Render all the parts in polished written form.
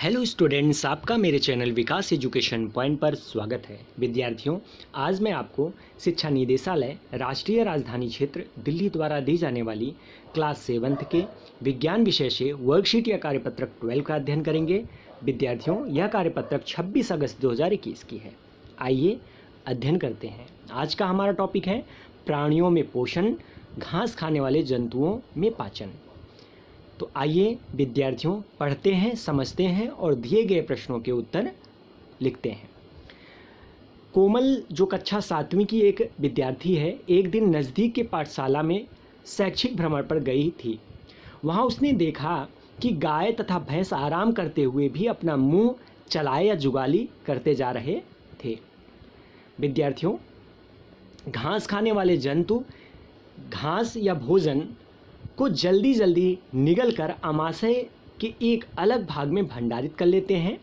Hello students, आपका मेरे channel विकास education point पर स्वागत है। विद्यार्थियों, आज मैं आपको शिक्षा निदेशालय राष्ट्रीय राजधानी क्षेत्र दिल्ली द्वारा दी जाने वाली क्लास 7th के विज्ञान विषय से वर्कशीट या कार्यपत्रक 12 का अध्ययन करेंगे। विद्यार्थियों, यह कार्यपत्रक 26 अगस्त 2021 की है। आइए अध्ययन करते हैं। आज का हमारा टॉपिक है प्राणियों में पोषण, घास खाने वाले जंतुओं में पाचन। तो आइए विद्यार्थियों पढ़ते हैं, समझते हैं और दिए गए प्रश्नों के उत्तर लिखते हैं। कोमल जो कक्षा 7वीं की एक विद्यार्थी है, एक दिन नज़दीक के पाठशाला में शैक्षिक भ्रमण पर गई थी। वहाँ उसने देखा कि गाय तथा भैंस आराम करते हुए भी अपना मुंह चलाए या जुगाली करते जा रहे थे। विद्यार्थियों, घास खाने वाले जंतु घास या भोजन को जल्दी जल्दी निगल कर आमाशय के एक अलग भाग में भंडारित कर लेते हैं।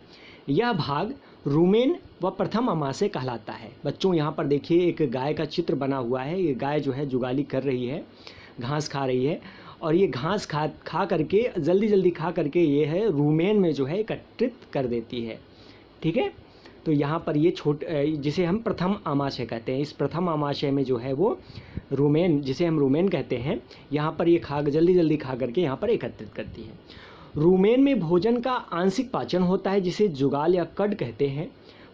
यह भाग रूमेन व प्रथम आमाशय कहलाता है। बच्चों, यहाँ पर देखिए एक गाय का चित्र बना हुआ है। ये गाय जो है जुगाली कर रही है, घास खा रही है और ये घास खा करके जल्दी जल्दी खा करके ये है रूमेन में जो है एकत्रित कर देती है। ठीक है, तो यहाँ पर ये जिसे हम प्रथम आमाशय कहते हैं, इस प्रथम आमाशय में जो है वो रूमेन, जिसे हम रूमेन कहते हैं, यहाँ पर ये जल्दी जल्दी खा करके यहाँ पर एकत्रित करती है। रूमेन में भोजन का आंशिक पाचन होता है, जिसे जुगाल या कड कहते हैं,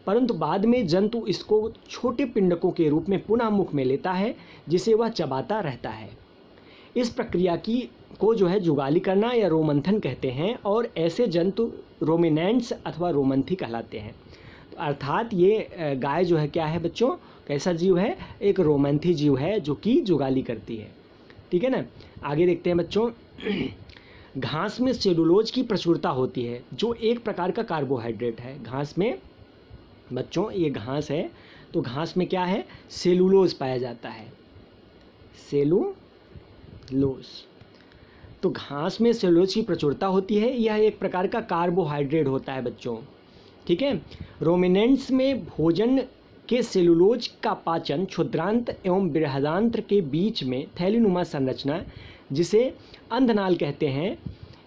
परंतु बाद में जंतु इसको छोटे पिंडकों के रूप में पुनः मुख में लेता है, जिसे वह चबाता रहता है। इस प्रक्रिया को जो है जुगाली करना या रोमंथन कहते हैं और ऐसे जंतु रोमिनेंट्स अथवा रोमंथी कहलाते हैं। अर्थात ये गाय जो है क्या है बच्चों, कैसा जीव है? एक रोमंथी जीव है जो कि जुगाली करती है। ठीक है ना। आगे देखते हैं बच्चों। घास में सेलुलोज की प्रचुरता होती है, जो एक प्रकार का कार्बोहाइड्रेट है। घास में बच्चों, ये घास है तो घास में क्या है? सेलुलोज पाया जाता है, सेलुलोज। तो घास में सेलुलोज की प्रचुरता होती है। यह एक प्रकार का कार्बोहाइड्रेट होता है बच्चों। ठीक है। रोमिनेंट्स में भोजन के सेलुलोज का पाचन क्षुद्रांत एवं बृहदांत्र के बीच में थैलीनुमा संरचना, जिसे अंधनाल कहते हैं,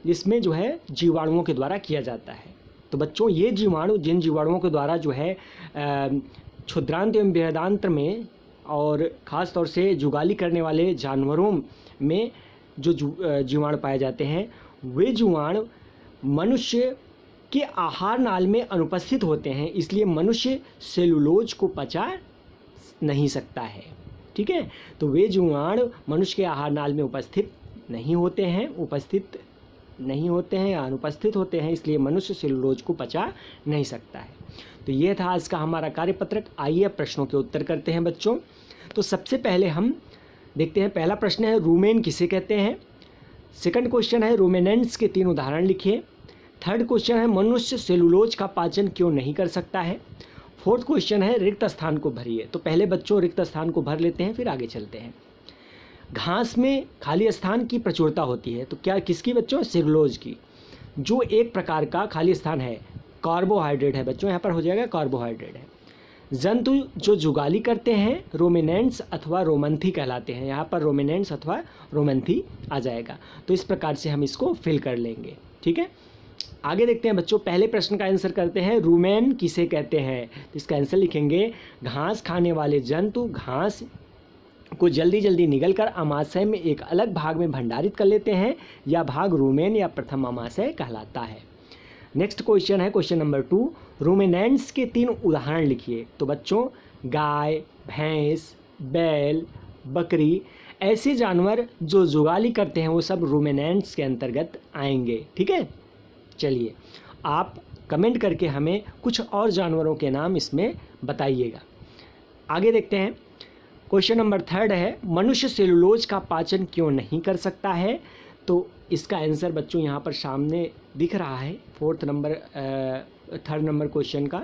जिसमें जो है जीवाणुओं के द्वारा किया जाता है। तो बच्चों, ये जीवाणु जिन जीवाणुओं के द्वारा जो है क्षुद्रांत एवं बृहदांत्र में और ख़ास तौर से जुगाली करने वाले जानवरों में जो जीवाणु पाए जाते हैं, वे जीवाणु मनुष्य के आहार नाल में अनुपस्थित होते हैं, इसलिए मनुष्य सेलुलोज को पचा नहीं सकता है। ठीक है। तो वे जीवाणु मनुष्य के आहार नाल में उपस्थित नहीं होते हैं या अनुपस्थित होते हैं, इसलिए मनुष्य सेलुलोज को पचा नहीं सकता है। तो ये था आज का हमारा कार्यपत्रक। आइए प्रश्नों के उत्तर करते हैं बच्चों। तो सबसे पहले हम देखते हैं, पहला प्रश्न है रूमेन किसे कहते हैं। सेकंड क्वेश्चन है रूमेनेंट्स के 3 उदाहरण लिखिए। थर्ड क्वेश्चन है मनुष्य सेलुलोज का पाचन क्यों नहीं कर सकता है। फोर्थ क्वेश्चन है रिक्त स्थान को भरिए। तो पहले बच्चों रिक्त स्थान को भर लेते हैं, फिर आगे चलते हैं। घास में खाली स्थान की प्रचुरता होती है, तो क्या किसकी बच्चों? सेलुलोज की, जो एक प्रकार का खाली स्थान है, कार्बोहाइड्रेट है बच्चों। यहाँ पर हो जाएगा कार्बोहाइड्रेट है। जंतु जो जुगाली करते हैं रोमिनेंट्स अथवा रोमंथी कहलाते हैं। यहाँ पर रोमिनेंट्स अथवा रोमंथी आ जाएगा। तो इस प्रकार से हम इसको फिल कर लेंगे। ठीक है। आगे देखते हैं बच्चों, पहले प्रश्न का आंसर करते हैं। रूमेन किसे कहते हैं? तो इसका आंसर लिखेंगे घास खाने वाले जंतु घास को जल्दी जल्दी निगलकर आमाशय में एक अलग भाग में भंडारित कर लेते हैं। यह भाग रूमेन या प्रथम आमाशय कहलाता है। नेक्स्ट क्वेश्चन है क्वेश्चन नंबर 2, रूमिनेंट्स के 3 उदाहरण लिखिए। तो बच्चों, गाय, भैंस, बैल, बकरी, ऐसे जानवर जो जुगाली करते हैं वो सब रूमिनेंट्स के अंतर्गत आएंगे। ठीक है। चलिए, आप कमेंट करके हमें कुछ और जानवरों के नाम इसमें बताइएगा। आगे देखते हैं, क्वेश्चन नंबर 3 है मनुष्य सेलुलोज का पाचन क्यों नहीं कर सकता है। तो इसका आंसर बच्चों यहाँ पर सामने दिख रहा है, थर्ड नंबर क्वेश्चन का।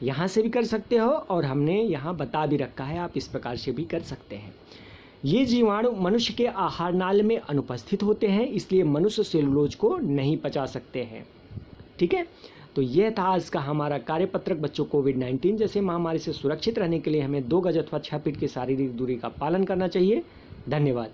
यहाँ से भी कर सकते हो और हमने यहाँ बता भी रखा है, आप इस प्रकार से भी कर सकते हैं। ये जीवाणु मनुष्य के आहार नाल में अनुपस्थित होते हैं, इसलिए मनुष्य सेलुलोज को नहीं पचा सकते हैं। ठीक है। तो यह था आज का हमारा कार्यपत्रक बच्चों। कोविड-19 जैसे महामारी से सुरक्षित रहने के लिए हमें 2 गज अथवा 6 फीट की शारीरिक दूरी का पालन करना चाहिए। धन्यवाद।